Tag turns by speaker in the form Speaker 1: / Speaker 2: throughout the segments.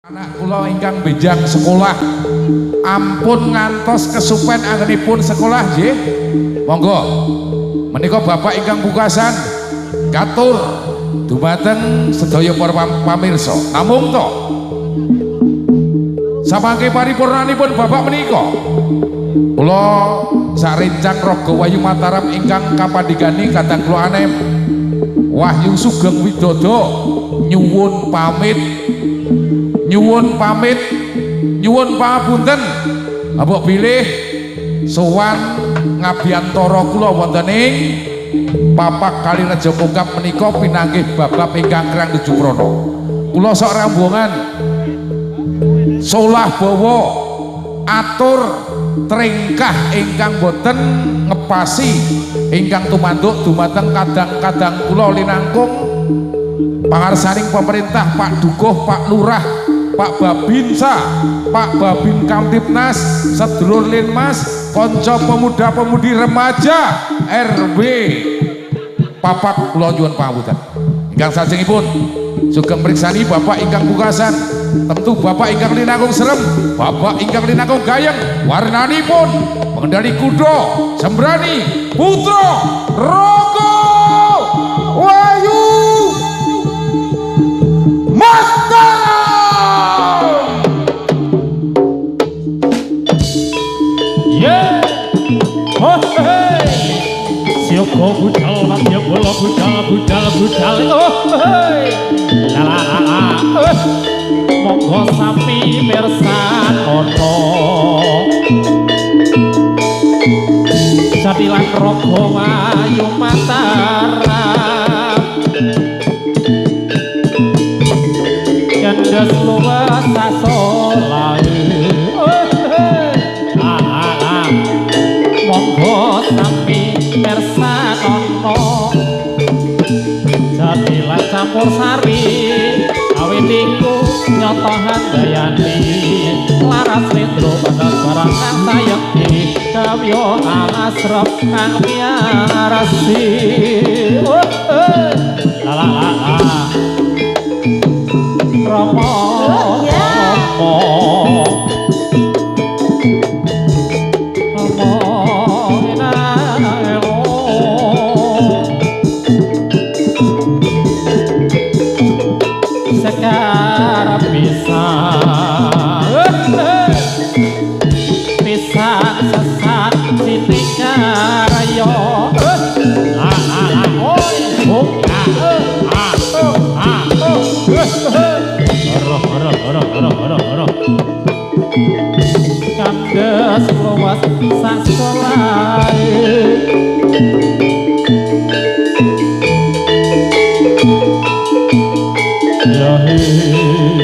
Speaker 1: Anak kula ingkang benjang sekolah ampun ngantos kesupen anggenipun sekolah nggih. Monggo menika Bapak ingkang pungkasan katur dumateng sedaya para pamirsa. Namung to samangke paripurnanipun Bapak menika kula sarencang Raga Wayu Mataram ingkang kapandhigani kadang kula anem Wahyu Sugeng Widodo nyuwun pamit nyuwun pangapunten mbok bilih sowan ngabiyantara kula wonten ing Papak Kalirejo Kongkap menika pinanggih bab-bab ingkang kirang nuju prana. Kula sok rambungan solah bawa atur trengkah ingkang boten ngepasi ingkang tumanduk dumateng kadang-kadang kula linangkung pangarsaning pemerintah Pak Dukuh, Pak Lurah, Pak Babinsa, Pak Babin Kamtipnas, sedulur Linmas, konco pemuda-pemudi remaja RW Papak kula nyuwun pangapunten. Ingkang salajengipun sugeng mriksani Bapak ingkang pungkasan, tentu Bapak ingkang linangkung serem, Bapak ingkang linangkung gayeng, warnanipun pengendali kuda sembrani putra Raga Wayu Mataram.
Speaker 2: Yeah, oh hey, sioko budal, matiya bola budal, oh hey, la la la, monggo sami mirsanono, jadilan Raga Wayu Mataram. Kandas luwes sasolae monggo sami mirsanono jadilan campur sari awit iku nyoto handayani laras lendro pada barang kang sayekti kawya asrep kang miarasi la la la Rama sekarang pisang sesat sini karayo kandas luas sasolai yahi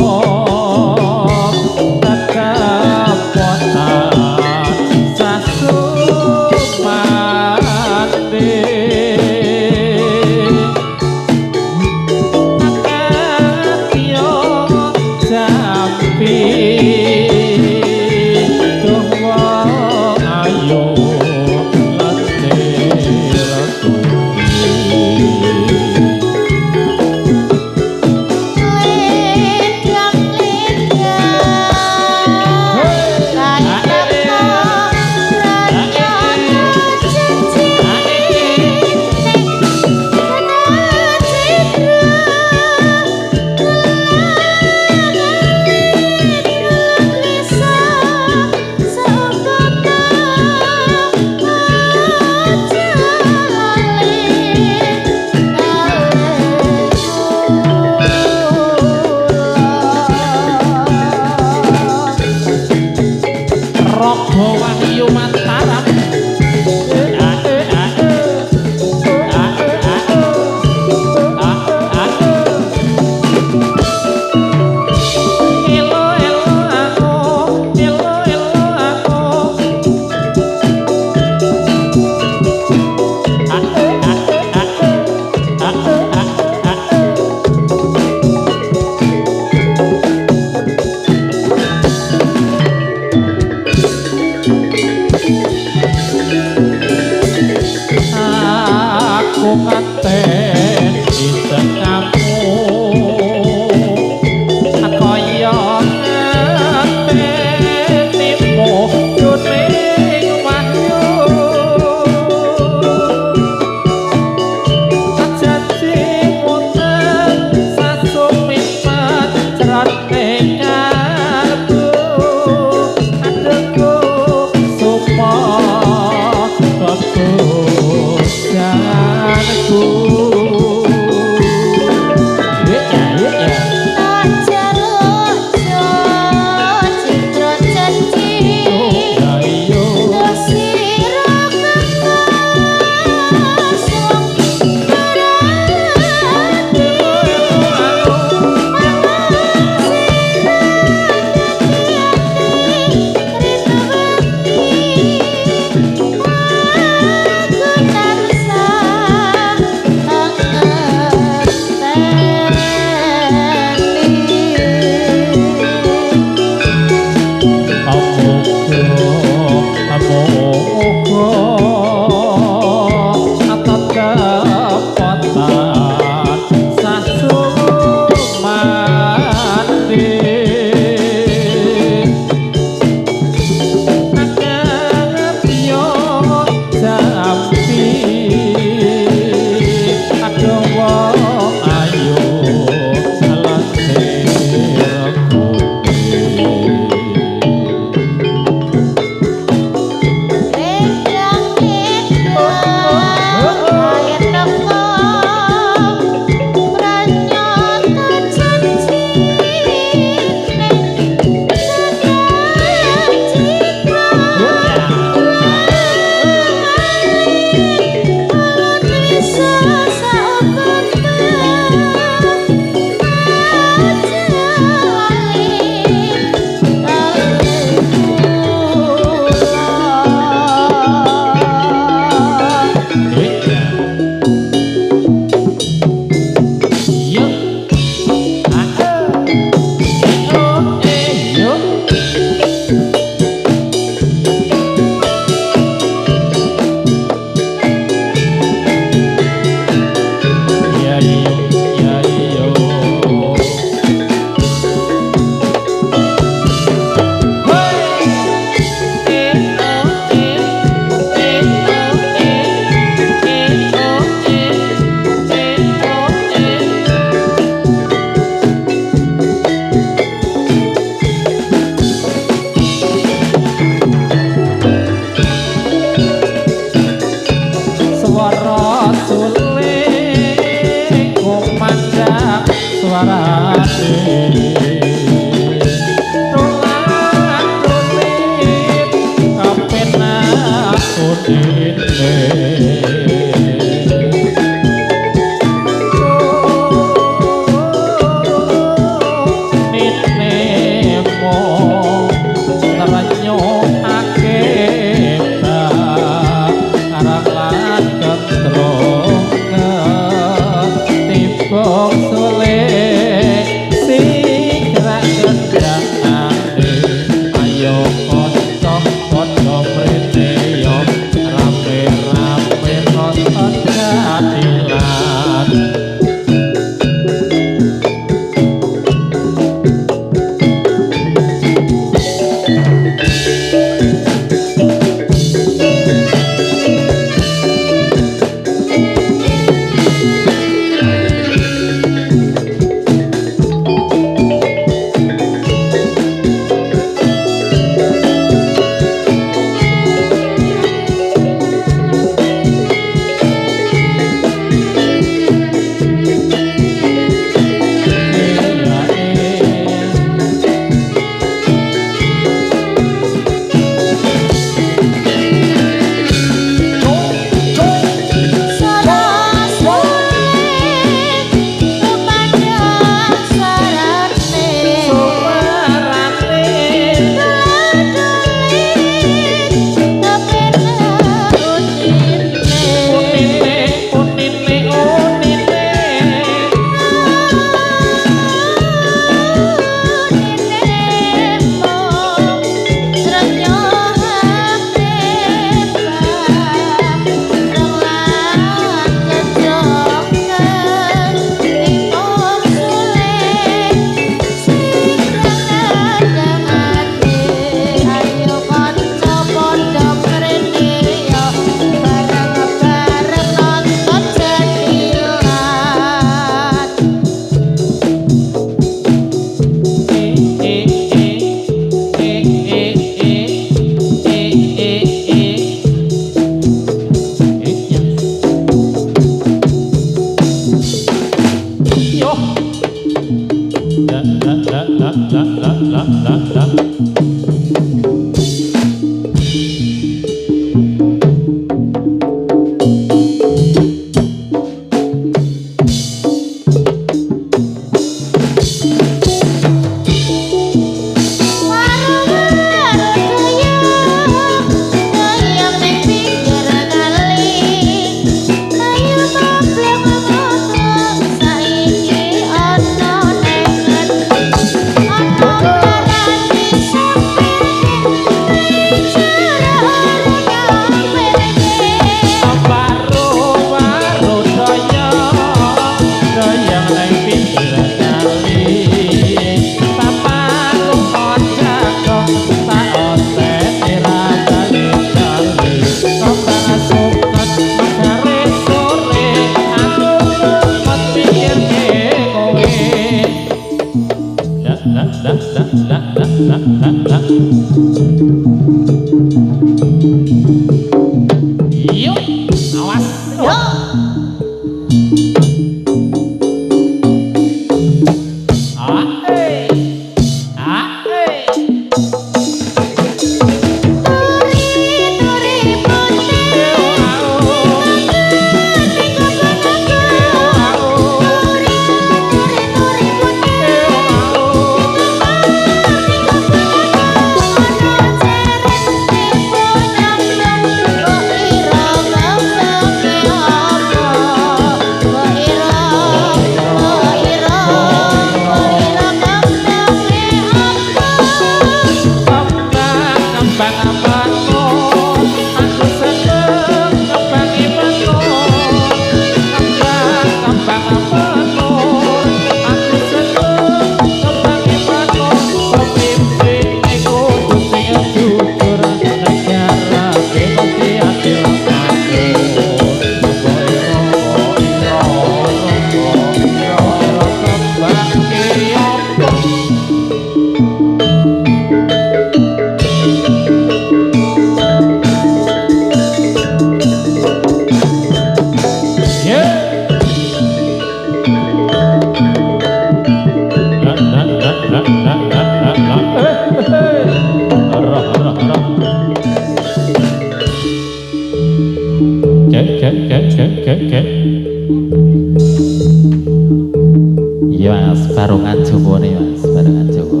Speaker 2: Mas barongan Jawa nih Mas, barongan Jawa.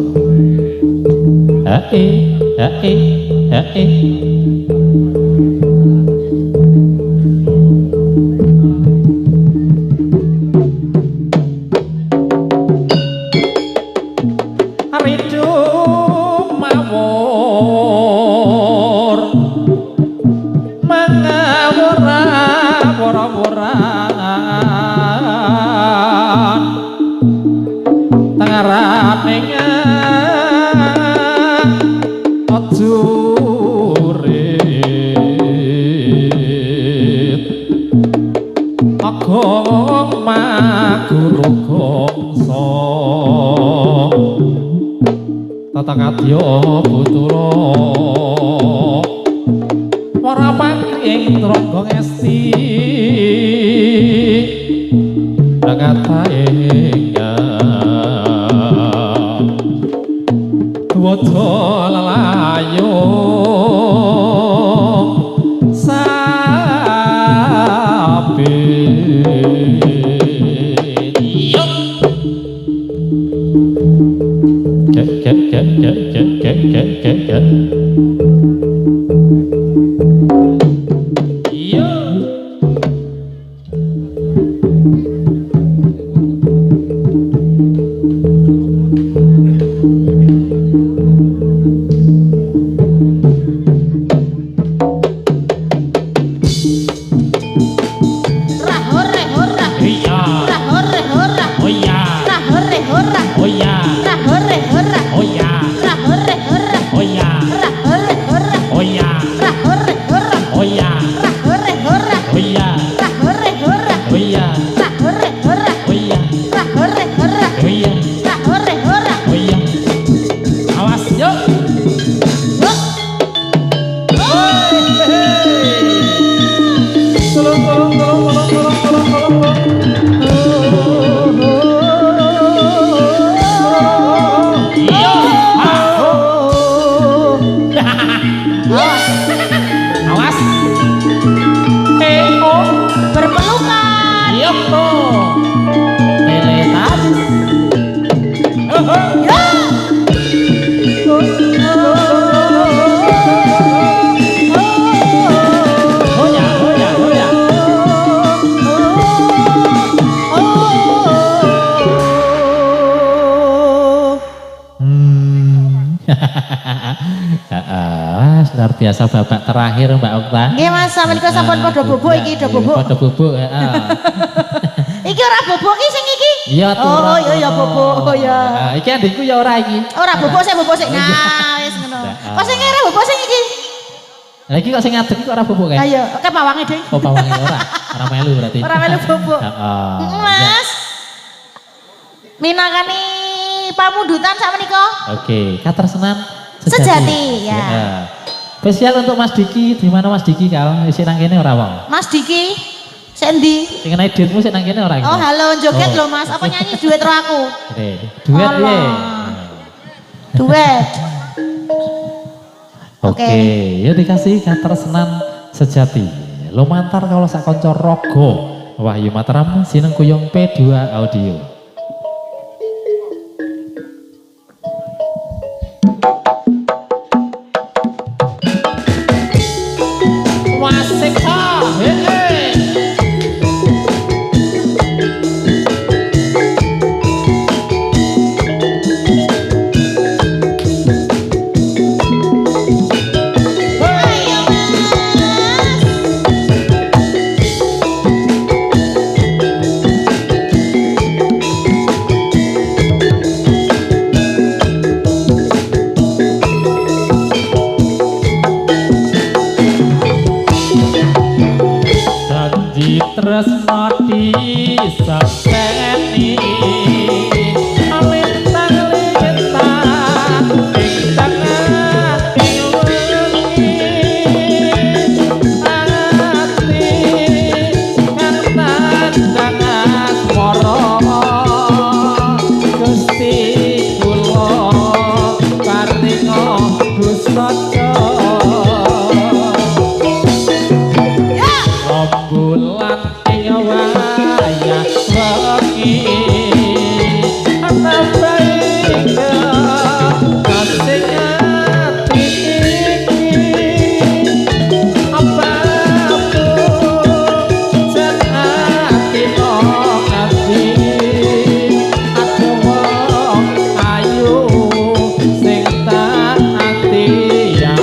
Speaker 2: Hae. Rindu mawur mangawura wora-woran tangarane ajurit agong maguru gongso tata kadya putura ora panging rangga ngesti ngata ingkang tuwaca lalayung saben Luar biasa babak terakhir Mbak Okta.
Speaker 3: Nggih Mas, sampeyan sampun padha bubuk iki, do bubuk.
Speaker 2: Padha bubuk,
Speaker 3: Iki ora bubuk iki sing iki.
Speaker 2: Iya tuh.
Speaker 3: Oh iya bubuk. Oh ya.
Speaker 2: Iki adikku ya ora iki.
Speaker 3: Ora bubuk sik. Nah, wis ngono. Kok sing ora bubuk sing iki?
Speaker 2: Lah iki kok sing ngadeg iki kok ora bubuk kae?
Speaker 3: Ayo, oke pawange Ding.
Speaker 2: Oh, pawange ora. Ora melu berarti.
Speaker 3: Ora melu bubuk.
Speaker 2: Heeh.
Speaker 3: Mas. Minangkani pamundutan sak menika.
Speaker 2: Oke, katresnan
Speaker 3: Sejati, ya.
Speaker 2: Spesial untuk Mas Diki, di mana Mas Diki kau? Isi nang kene ora wong.
Speaker 3: Mas Diki, sendi.
Speaker 2: Sing ngenai duitmu sik nang kene ora iki.
Speaker 3: Oh, halo joget lho Mas. Apa nyanyi duet karo aku?
Speaker 2: Oke, duet piye?
Speaker 3: Duet.
Speaker 2: Oke, ya dikasih katresnan sejati. Lumantar kalau sak kanca raga. Wahyu Mataram Sineng Kuyung P2 Audio. Tresno disepeni lintang-lintang ing tengah wengi ati kang tandang asmara Gusti kula paringa Gustoco bulan ing wayah wengi ana baik kasing ati apa jan ati ati aku wong ayu sing tak ati ya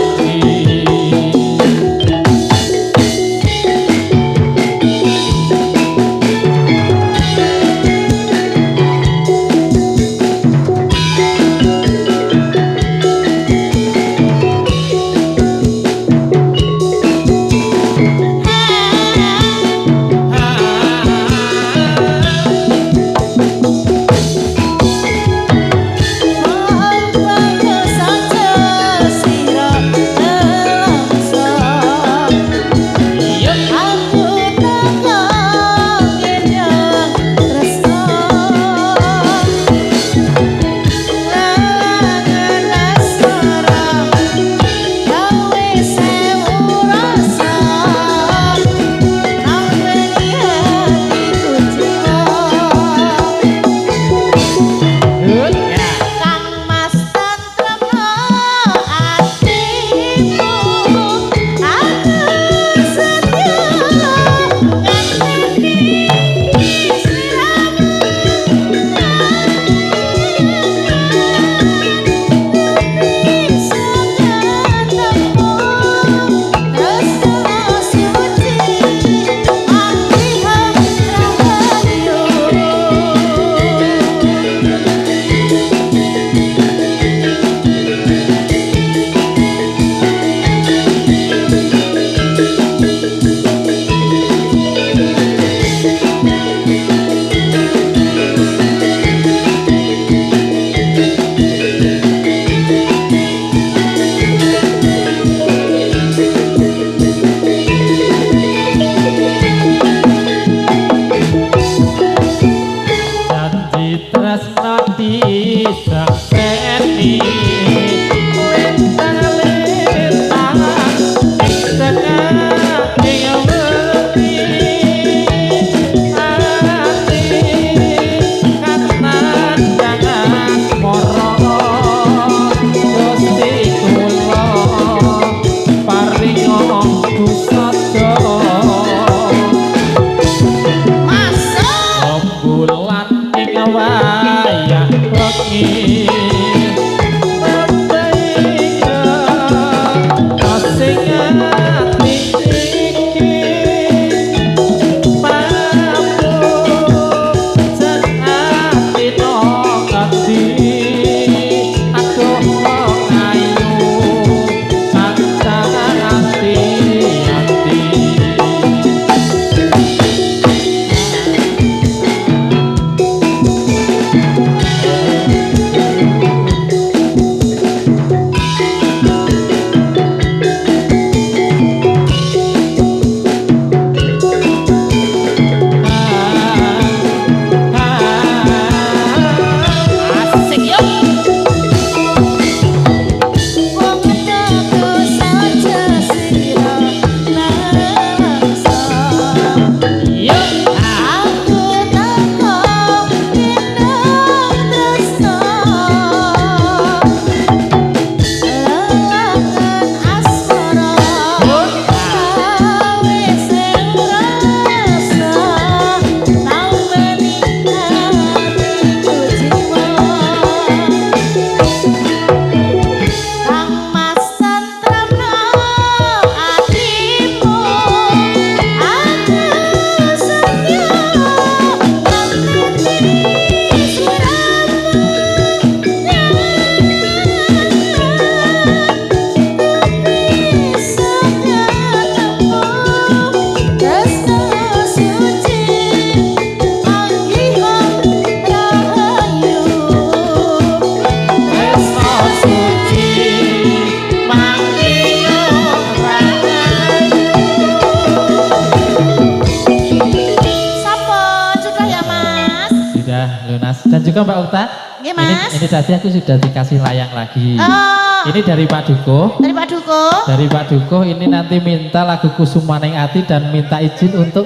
Speaker 2: juga Mbak Ukta?
Speaker 3: Nggih, Mas.
Speaker 2: Ini tadi aku sudah dikasih layang lagi.
Speaker 3: Oh.
Speaker 2: Ini dari Pak Duko.
Speaker 3: Dari Pak Duko.
Speaker 2: Dari Pak Duko ini nanti minta lagu Kusumaning Ati dan minta izin untuk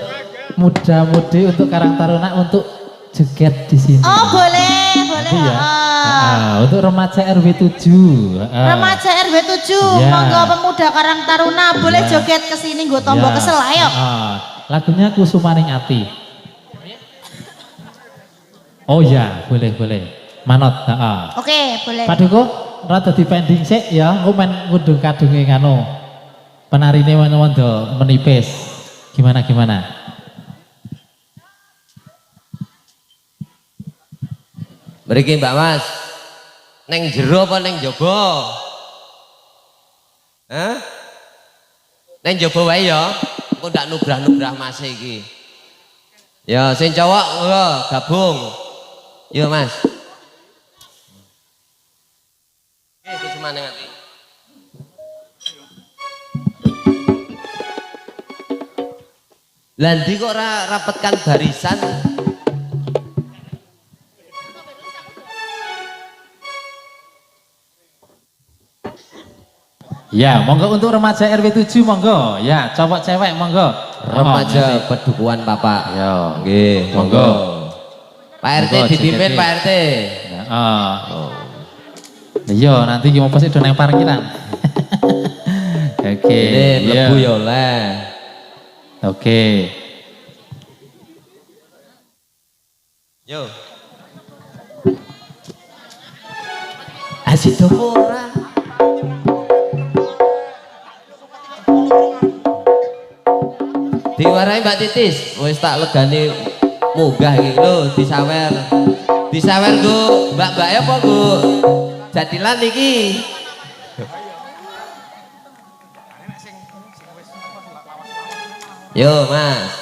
Speaker 2: muda-mudi untuk Karang Taruna untuk joget di sini.
Speaker 3: Oh, boleh, boleh.
Speaker 2: Nanti ya. Untuk remaja RW 7.
Speaker 3: Remaja RW 7,
Speaker 2: Ya.
Speaker 3: monggo pemuda Karang Taruna boleh joget ke sini nggo tombo
Speaker 2: Ya.
Speaker 3: kesel ayo.
Speaker 2: Lagunya Kusumaning Ati. Oh ya, boleh. Manot,
Speaker 3: Oke, boleh.
Speaker 2: Pak Duko, rada dipending sik ya, aku main ngundung kadunge kanu. Penarine wondo menipis. Gimana?
Speaker 4: Mriki Mbak Mas. Neng jero apa neng jaba? Hah? Neng jaba wae ya. Engko ndak nubrah-nubrah Mas iki. Ya, sing cowok lho gabung. Yo Mas. Oke, Kusumaning Ati. Landi kok rapetkan barisan.
Speaker 2: Ya, monggo untuk remaja RW 7 monggo. Ya, cowok cewek monggo.
Speaker 4: Remaja Pedukuhan Bapak.
Speaker 2: Yo,
Speaker 4: Nggih,
Speaker 2: monggo.
Speaker 4: Pak RT
Speaker 2: Monggo,
Speaker 4: dipimpin
Speaker 2: JKT.
Speaker 4: Pak RT.
Speaker 2: Ya, Iya, nanti gimana pasti udah neng parkiran. Oke.
Speaker 4: Ini
Speaker 2: iya.
Speaker 4: mlebu ya oleh.
Speaker 2: Oke.
Speaker 4: Yo. Asik to ora? Diwarai Mbak Titis, wis tak legani munggah iki lho, disawer. Disawer nggo mbak-mbak apa nggo jadilan iki. Yo, Mas.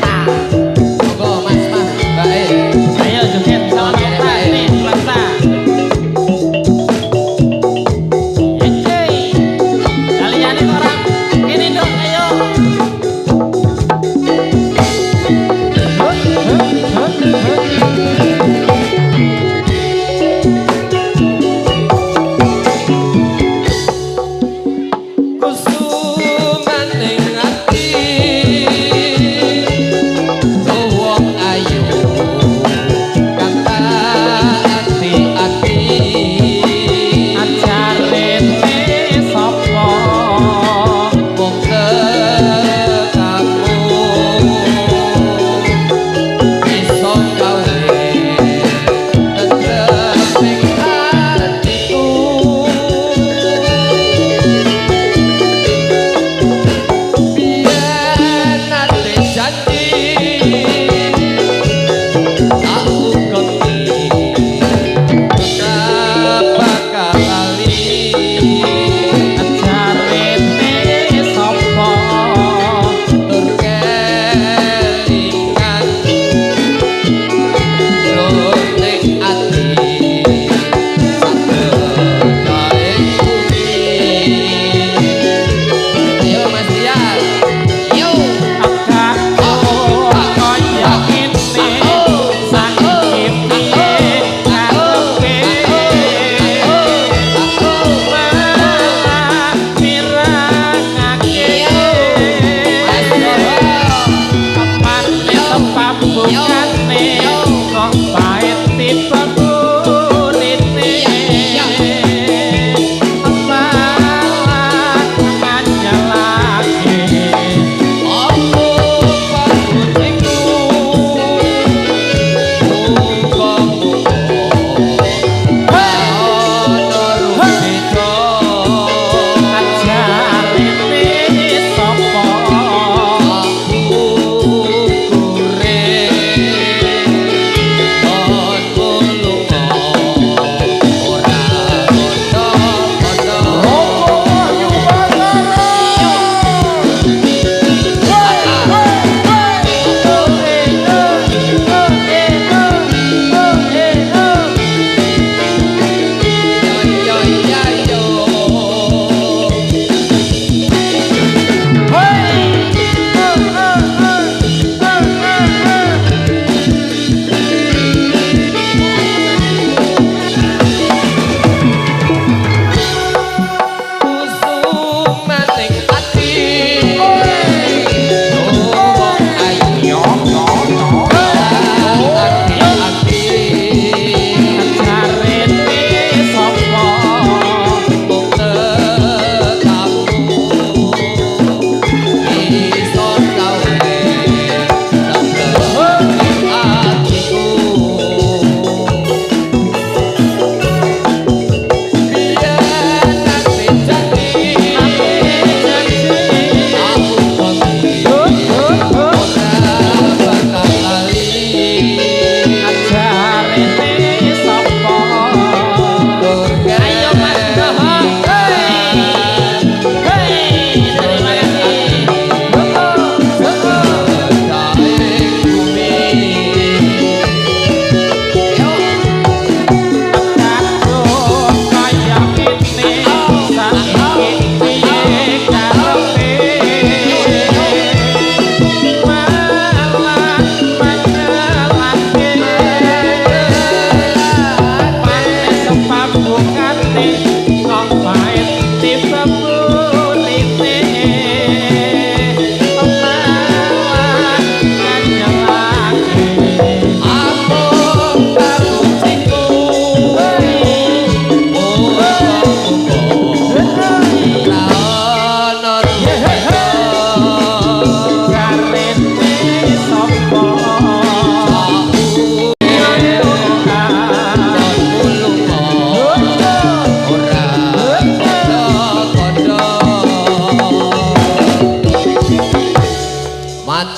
Speaker 4: Monggo Mas, Mbak E.
Speaker 2: Ayo joget sama kita ini Selasa. Kalian ini orang ini dong, ayo.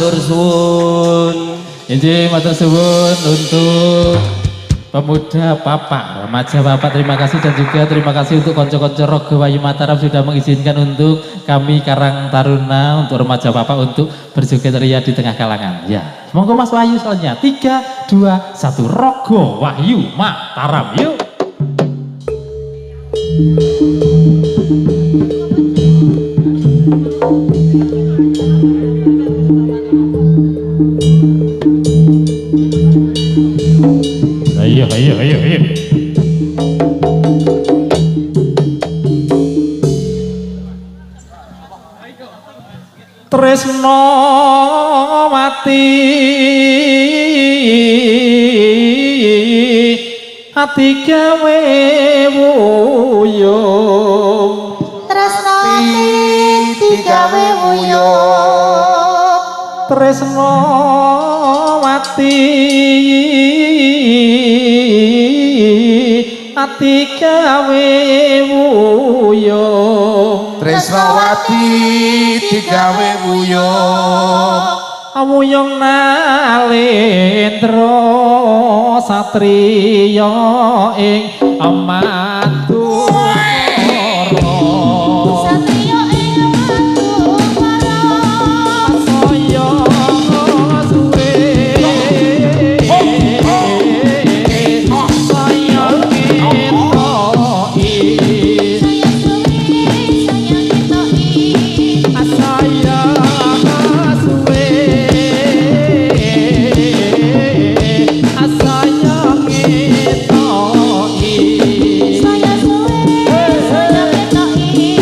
Speaker 4: matur suwun.
Speaker 2: Injih matur suwun untuk pemuda Papa, remaja Papa, terima kasih, dan juga terima kasih untuk konco-konco Rogo Wayu Mataram sudah mengizinkan untuk kami Karang Taruna, untuk remaja Papa untuk berjoget ria di tengah kalangan. Ya, monggo Mas Wahyu soalnya 3, 2, 1 Rogo Wayu Mataram yuk. Ayo. Tresno mati ati gawe wuyung.
Speaker 3: Tresno digawe wuyung.
Speaker 2: Tresno mati ati gawe wuyung.
Speaker 1: Tresnawati digawe wuyung.
Speaker 2: Wuyung Nalendra satriya ing Amadura.
Speaker 3: Satriya ing Amadura.
Speaker 2: Saya suwe saya ngetoki saya suwe saya ngetoki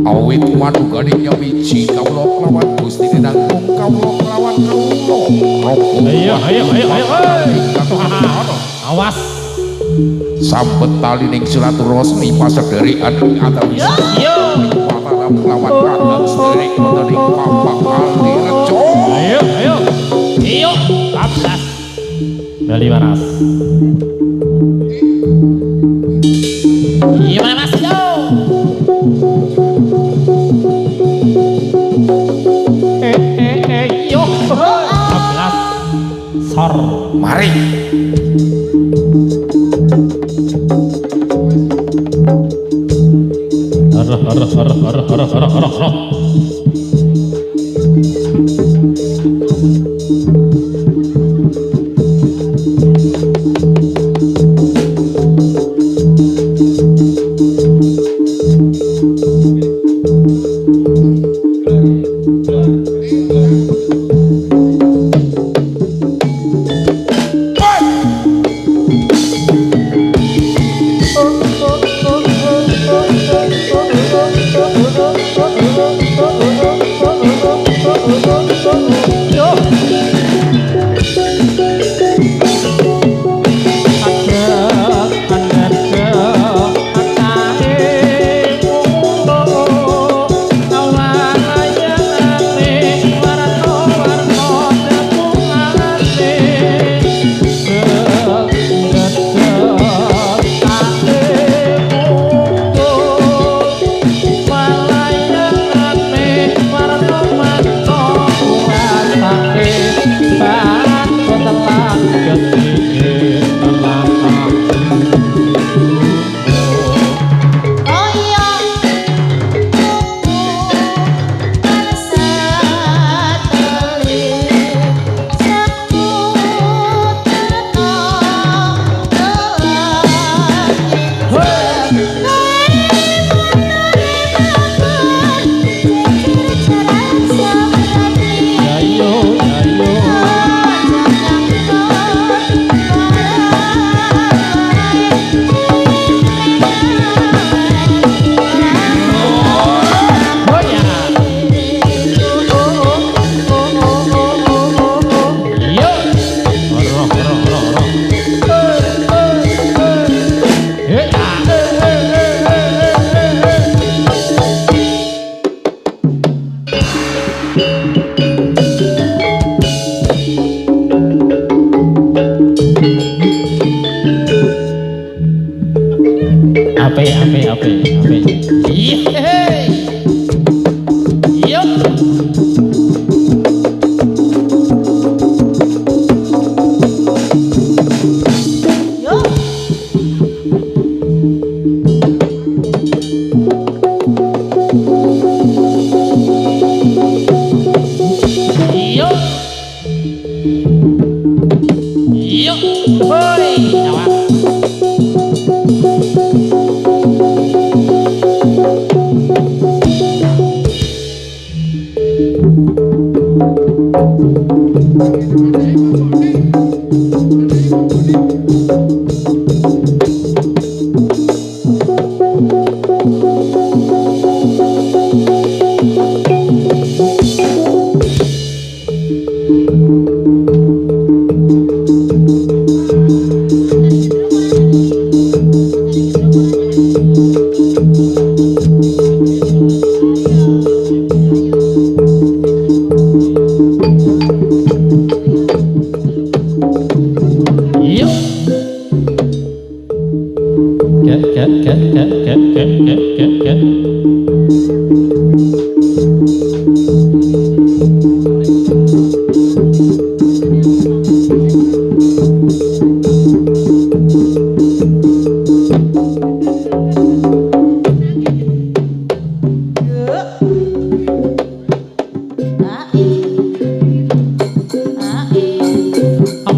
Speaker 1: Awit manunggaling nyamiji kawula kelawan Gusti Dinanggung kawula kelawan kawula.
Speaker 2: Ayo. Awas.
Speaker 1: Sambet talining silaturahmi pasedhereken antawis.
Speaker 2: Yo.
Speaker 1: Mataram kelawan kagem sedherek wonten ing Papak Kalirejo.
Speaker 2: Ayo. 14. Bali Waras. Gimana Mas? Yo. Yo. 14. Sor.
Speaker 1: Mari.
Speaker 2: Harah.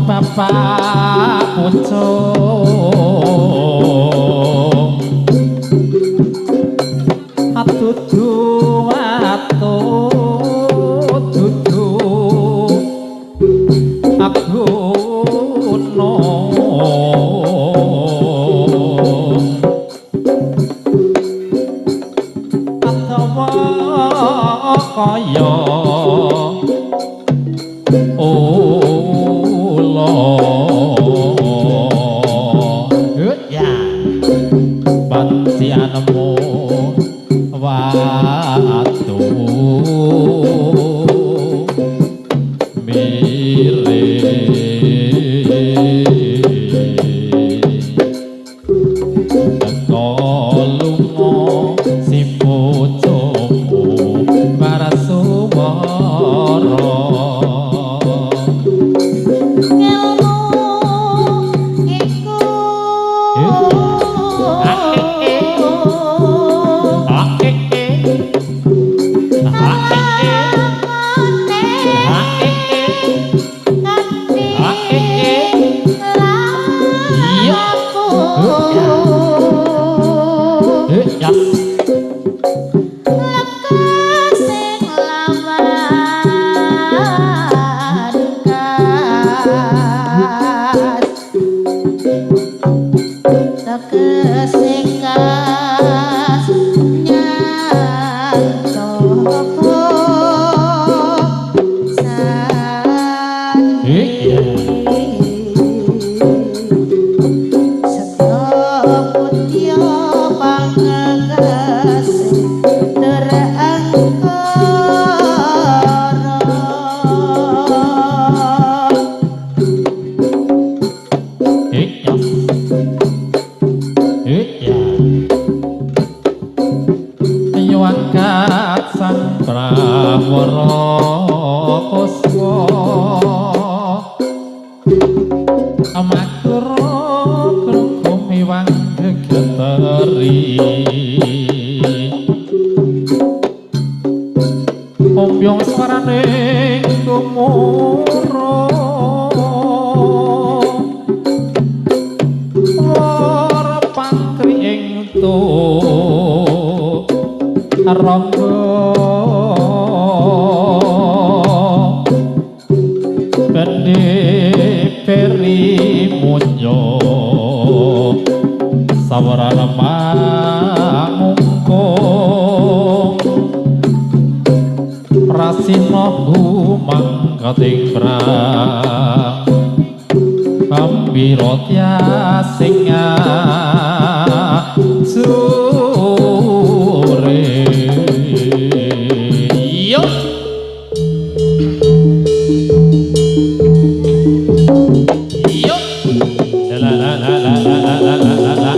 Speaker 2: Bapak pucuk atudu atudu aku no atawa kaya nemu watu mirip teko lunga si pucukku Barasuwara ombyong swarane gumurung ora pantri ing rangga bende peri munyo sawarana mangungkung prasina gumangkating prang pambira tyasing sore yo yo la la la la la la la la.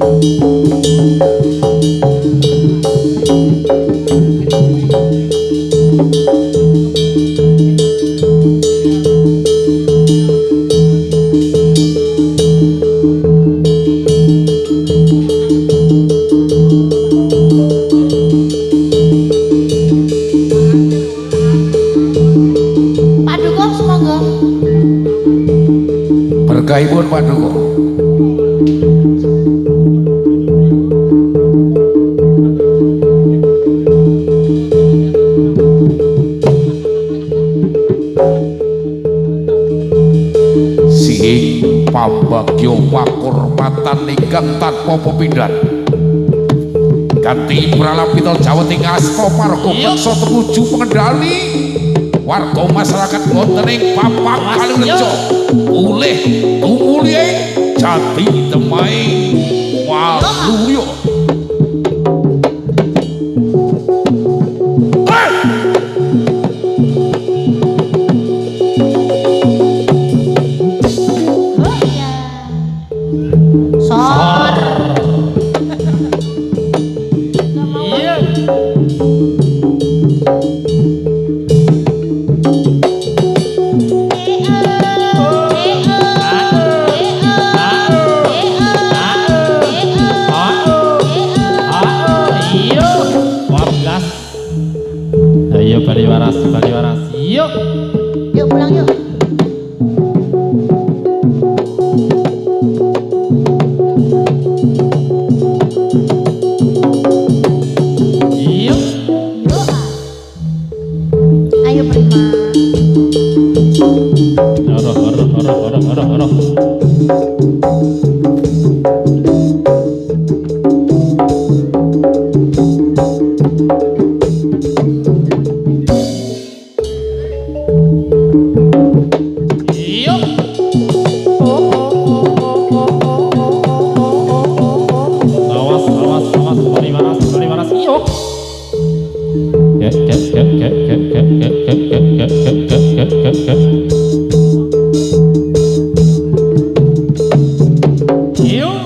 Speaker 3: Pak Duko semoga.
Speaker 1: Berkahipun Pak Duko. Sing pambagyo pakurmatan ingkang tanpa pepindhan kanthi pralambita jaweting asta paraga beksa tumuju pengendali warga masyarakat wonten ing Papak Kalirejo ulih tumuli jati temai Waluya.
Speaker 3: Oh iya. Sor.
Speaker 2: Iya. Ayo Bali Waras, yuk.
Speaker 3: Yuk pulang yuk.
Speaker 2: Yuk.
Speaker 3: Yuk. Ayo Prima.
Speaker 2: Oroh. Yuk. Awas, Bali Waras, yuk. Kek. Yuk.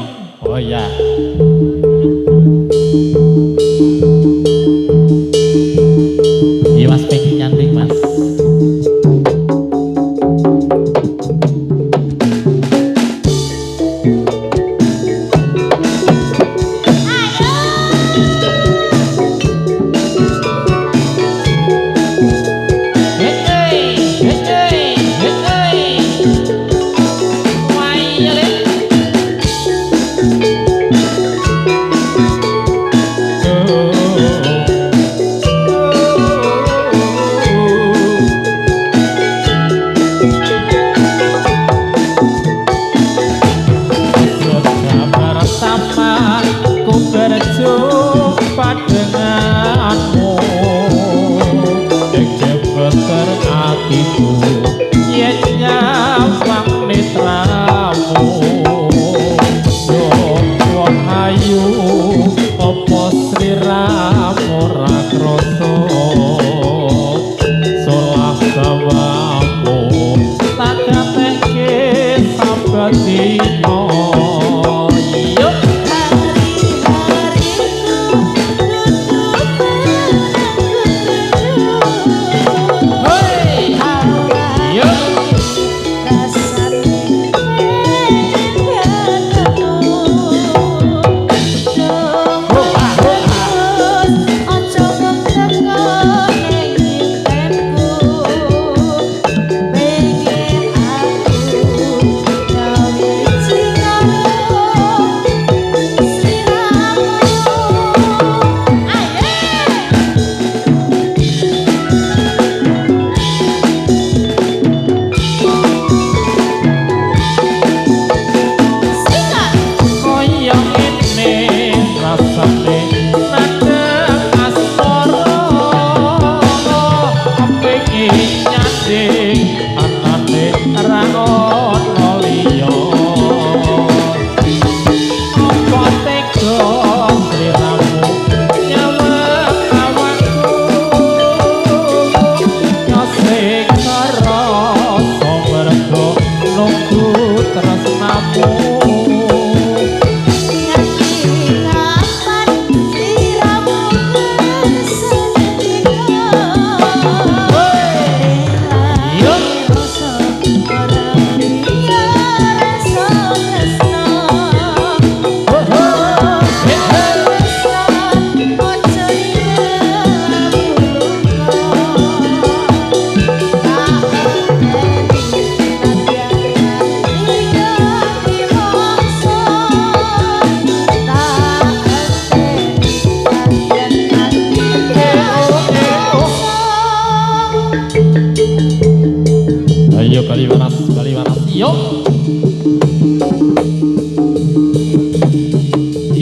Speaker 2: Oh ya. Iya Mas, pengen nyanting Mas.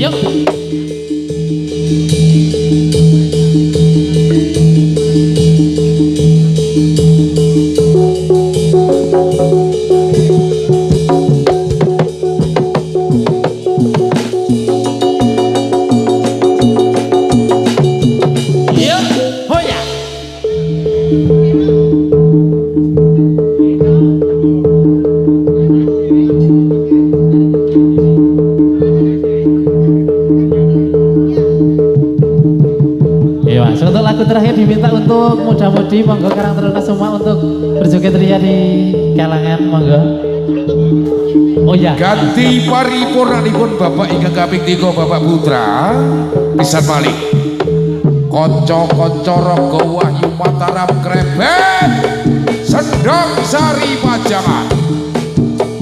Speaker 2: Yuk. Yuk, hoya. Iya Mas, untuk lagu terakhir diminta untuk muda-mudi, monggo Karang Taruna semua untuk berjoget ria di kalangan, monggo. Oh ya.
Speaker 1: Ganti paripurnanipun Bapak ingkang kaping 3 Bapak Putra pisan malih. Kanca-kanca Raga Wahyu Mataram Krebet Sendang Sari Pajangan.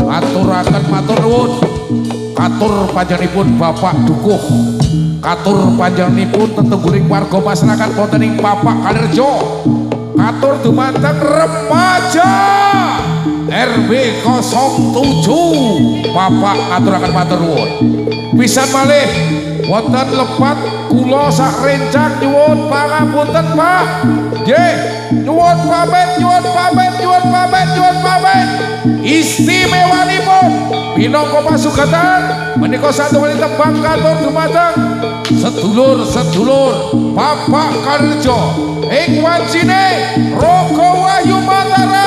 Speaker 1: Aturaken matur nuwun. Katur panjenenganipun Bapak Dukuh. Katur panjenenganipun tetungguling warga masyarakat wonten ing Bapak Kalerjo. Katur dumateng remaja RW 07 Bapak aturaken matur nuwun. Pisan malih wonten lepat kula sak rencang nyuwun pangapunten Pak. Nggih, nyuwun pamit, nyuwun pamit, nyuwun pamit, nyuwun pamit. Istimewanipun minangka pasugatan menika satunggaling tembang katur dumateng sedulur-sedulur Bapak Kalerjo ing wancine Raga Wahyu Mataram